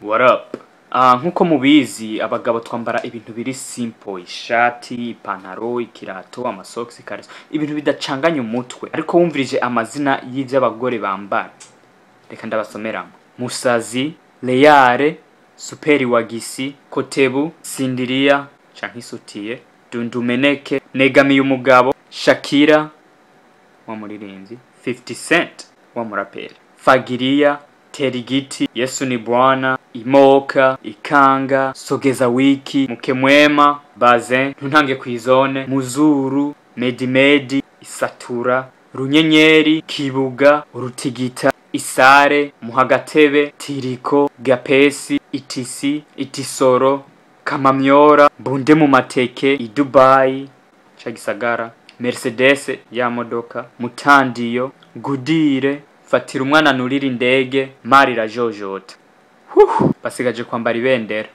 What up? Nkuko mubizi abagabo twambara ibintu biri simple, ishati, ipantaro, ikirato, amasocks, ikariso, ibintu bidacanganya umutwe. Ariko wumvirije amazina y'Ivy'abagore bambara, reka ndabasomeramo: Musazi, Leyare, Superi Wagisi, Kotebu, Sindiria canke Isutiye, Dundumeneke, Negamiye Umugabo, Shakira wa muririmvyi, 50 Cent wa muraperi, Fagiria, Terigiti, Yesu ni Bwana, Imoka, Ikanga, Sogeza Wiki, Mukemwema, Bazen, Ntuntange kwizone, Muzuru, Medimedi, Isatura, Runyenyeri, Kibuga, Urutigita, Isare, Muhagatebe, Tiriko, Gapesi, Itisi, Itisoro, Kamamyora, Bunde mu mateke, Idubai, Chagisagara, Mercedes ya modoka, Mutandiyo, Gudire, Fatira umwana nurira indege, Mari rajojota. Basigaje kwambara ibendera.